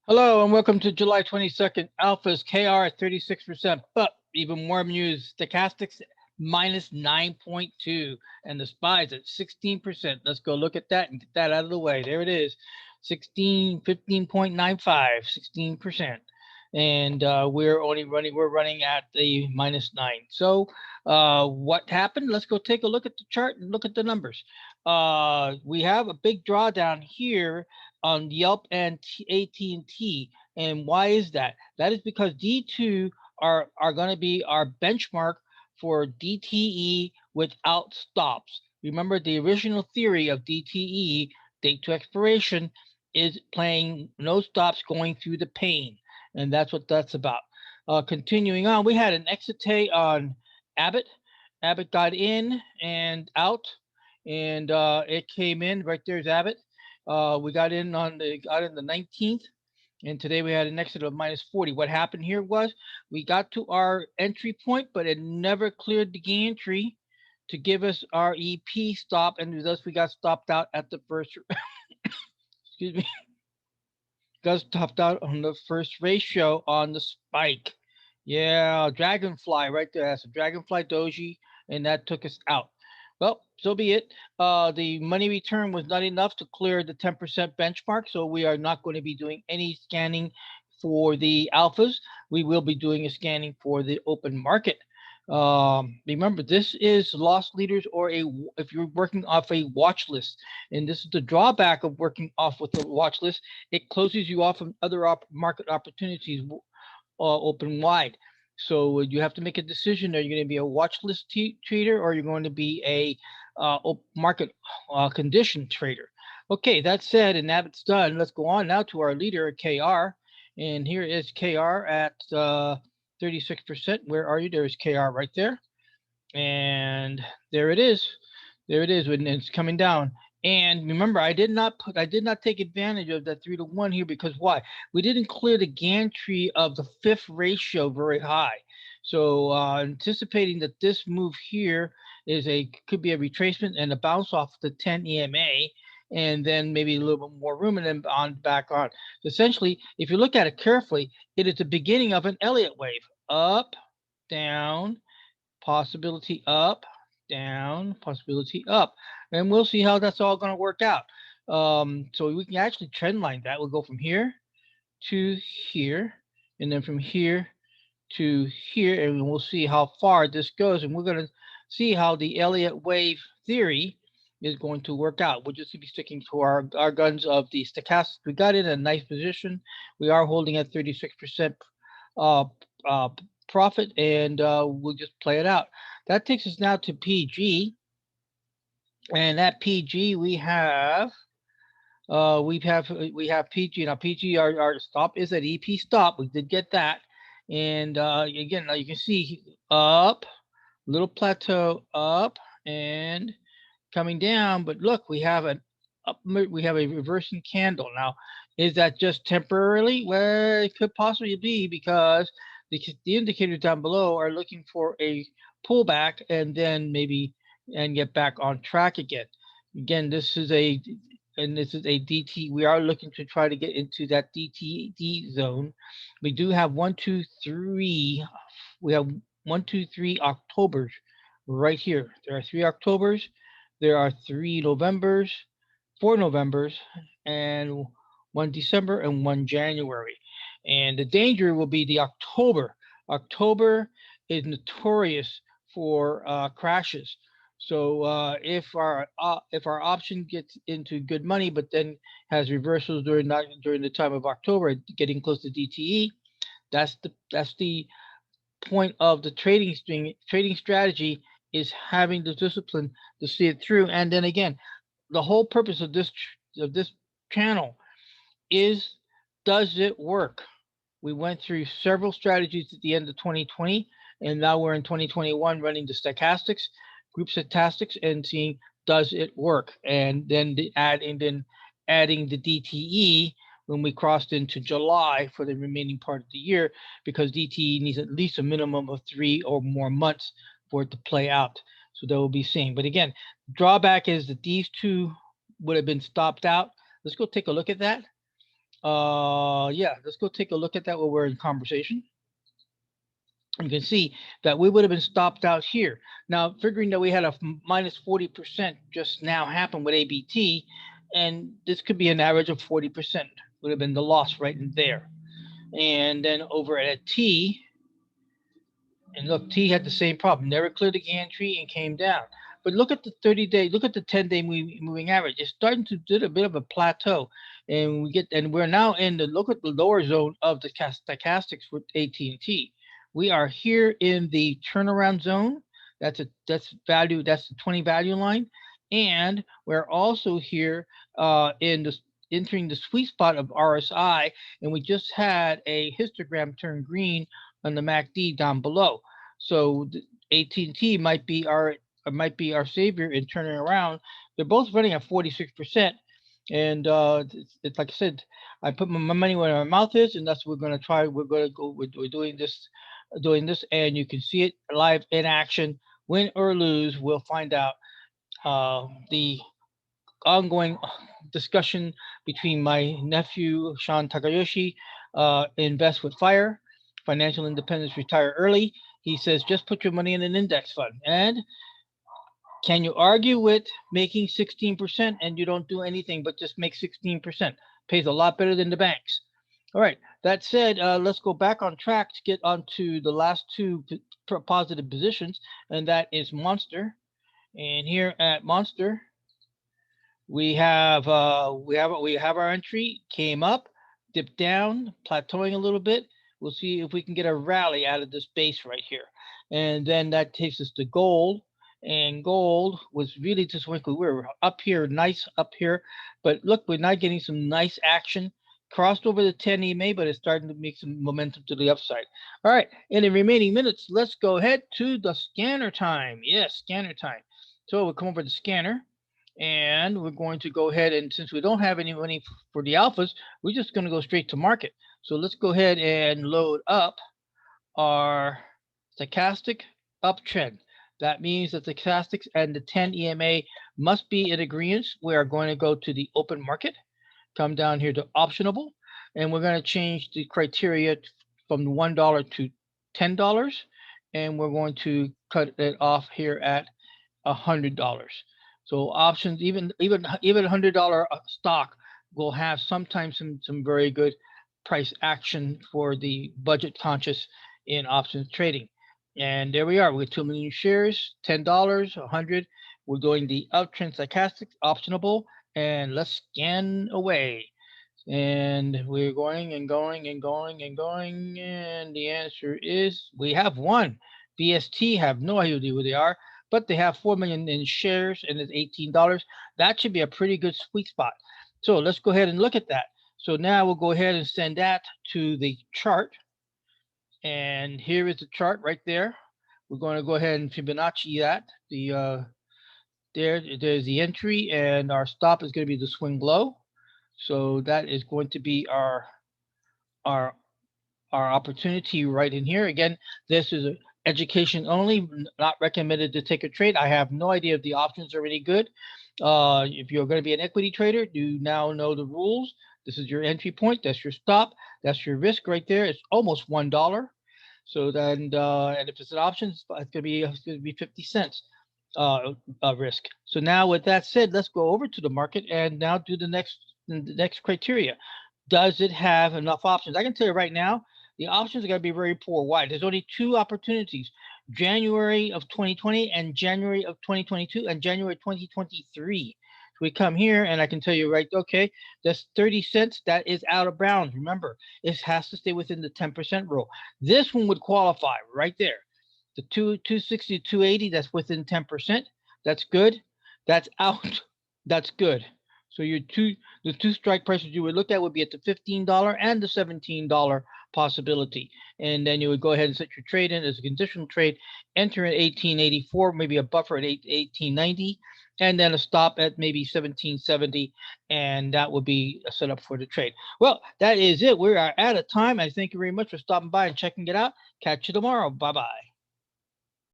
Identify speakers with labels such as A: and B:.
A: Hello and welcome to July 22nd. Alphas KR at 36%, but even more news. Stochastics minus 9.2 and the SPYs at 16%. Let's go look at that and get that out of the way. There it is. 15.95, 16%. And we're running at the minus 9. So what happened? Let's go take a look at the chart and look at the numbers. We have a big drawdown here on YELP and AT&T. And why is that? That is because D2 are going to be our benchmark for DTE without stops. Remember, the original theory of DTE, date to expiration, is playing no stops going through the pain. And that's what that's about. Continuing on, we had an exit on Abbott. Abbott got in and out, and it came in. Right there's Abbott. We got in the 19th, and today we had an exit of minus 40. What happened here was we got to our entry point, but it never cleared the gantry to give us our EP stop, and thus we got stopped out at the first. Excuse me. Got stopped out on the first ratio on the spike. Yeah, Dragonfly right there. That's a Dragonfly Doji, and that took us out. Well, so be it. The money return was not enough to clear the 10% benchmark, so we are not going to be doing any scanning for the alphas. We will be doing a scanning for the open market. Remember, this is loss leaders or if you're working off a watch list, and this is the drawback of working off with a watch list. It closes you off from other market opportunities open wide. So you have to make a decision. Are you going to be a watch list trader or you're going to be a market condition trader? Okay, that said, and that's done. Let's go on now to our leader, KR. And here is KR at 36%. Where are you? There's KR right there. And there it is. There it is when it's coming down. And remember, I did not take advantage of that 3-to-1 here because why? We didn't clear the gantry of the fifth ratio very high. So anticipating that this move here could be a retracement and a bounce off the 10 EMA, and then maybe a little bit more room and then back on. So essentially, if you look at it carefully, it is the beginning of an Elliot wave. Up, down, possibility up, down, possibility up. And we'll see how that's all going to work out. So we can actually trend line that. We'll go from here to here, and then from here to here, and we'll see how far this goes. And we're going to see how the Elliott wave theory is going to work out. We'll just be sticking to our guns of the stochastic. We got in a nice position. We are holding at 36% profit, and we'll just play it out. That takes us now to PG, and at PG we have PG. Now PG, our stop is at EP stop. We did get that, and again, now you can see up, little plateau up, and coming down. But look, we have a reversing candle. Now, is that just temporarily? Well, it could possibly be because the indicators down below are looking for a pullback and then maybe get back on track again. Again, this is a DT. We are looking to try to get into that DTE zone. We do have 1, 2, 3. We have 1, 2, 3 Octobers right here. There are 3 Octobers. There are 3 Novembers, 4 Novembers, and 1 December and 1 January. And the danger will be the October. October is notorious for crashes. So if our option gets into good money, but then has reversals during the time of October, getting close to DTE, that's the point of the trading strategy, is having the discipline to see it through. And then again, the whole purpose of this channel is, does it work? We went through several strategies at the end of 2020, and now we're in 2021 running the stochastics, group stochastics, and seeing, does it work? And then adding the DTE when we crossed into July for the remaining part of the year, because DTE needs at least a minimum of 3 or more months for it to play out. So that will be seen. But again, drawback is that these two would have been stopped out. Let's go take a look at that. Yeah, let's go take a look at that while we're in conversation. You can see that we would have been stopped out here. Now, figuring that we had a minus 40% just now happen with ABT, and this could be an average of 40%, would have been the loss right in there. And then over at T, and look, T had the same problem, never cleared the gantry and came down. But look at the 30-day, look at the 10-day moving average. It's starting to do a bit of a plateau, and we're now in the, look at the lower zone of the stochastics with AT&T. We are here in the turnaround zone. That's the 20 value line, and we're also here in the entering the sweet spot of RSI, and we just had a histogram turn green on the MACD down below. So AT&T might be our savior in turning around. They're both running at 46%, and it's like I said, I put my money where my mouth is, and that's what we're going to try. We're going to go. We're doing this, and you can see it live in action. Win or lose, we'll find out. The ongoing discussion between my nephew Sean Takayoshi, invest with FIRE, financial independence, retire early. He says just put your money in an index fund. And can you argue with making 16% and you don't do anything but just make 16%? Pays a lot better than the banks. All right, that said, let's go back on track to get onto the last two positive positions, and that is Monster. And here at Monster, we have our entry, came up, dipped down, plateauing a little bit. We'll see if we can get a rally out of this base right here. And then that takes us to gold. And gold was really just we were up here, nice up here. But look, we're not getting some nice action. Crossed over the 10 EMA, but it's starting to make some momentum to the upside. All right, in the remaining minutes, let's go ahead to the scanner time. Yes, scanner time. So we'll come over to scanner. And we're going to go ahead, and since we don't have any money for the alphas, we're just going to go straight to market. So let's go ahead and load up our stochastic uptrend. That means that the stochastics and the 10 EMA must be in agreement. We are going to go to the open market, come down here to optionable, and we're going to change the criteria from $1 to $10, and we're going to cut it off here at $100. So options, even $100 stock will have sometimes some very good price action for the budget conscious in options trading. And there we are with 2 million shares, $10, 100. We're doing the uptrend stochastic optionable, and let's scan away. And we're going and going and going and going, and the answer is we have one. BST have no idea who they are, but they have 4 million in shares and it's $18. That should be a pretty good sweet spot. So let's go ahead and look at that. So now we'll go ahead and send that to the chart. And here is the chart right there. We're going to go ahead and Fibonacci that. There's the entry, and our stop is going to be the swing low. So that is going to be our opportunity right in here. Again, this is a education only, not recommended to take a trade. I have no idea if the options are any good. If you're going to be an equity trader, you now know the rules. This is your entry point. That's your stop. That's your risk right there. It's almost $1. So then, and if it's an option, it's going to be 50 cents risk. So now, with that said, let's go over to the market and now do the next criteria. Does it have enough options? I can tell you right now, the options are going to be very poor. Why? There's only two opportunities: January of 2020 and January of 2022 and January 2023. So we come here and I can tell you right, okay, that's 30 cents. That is out of bounds. Remember, it has to stay within the 10% rule. This one would qualify right there. The 260 to 280, that's within 10%. That's good. That's out. That's good. So the two strike prices you would look at would be at the $15 and the $17 possibility. And then you would go ahead and set your trade in as a conditional trade, enter at 1884, maybe a buffer at 1890, and then a stop at maybe 1770, and that would be a setup for the trade. Well, that is it. We are out of time. I thank you very much for stopping by and checking it out. Catch you tomorrow. Bye-bye.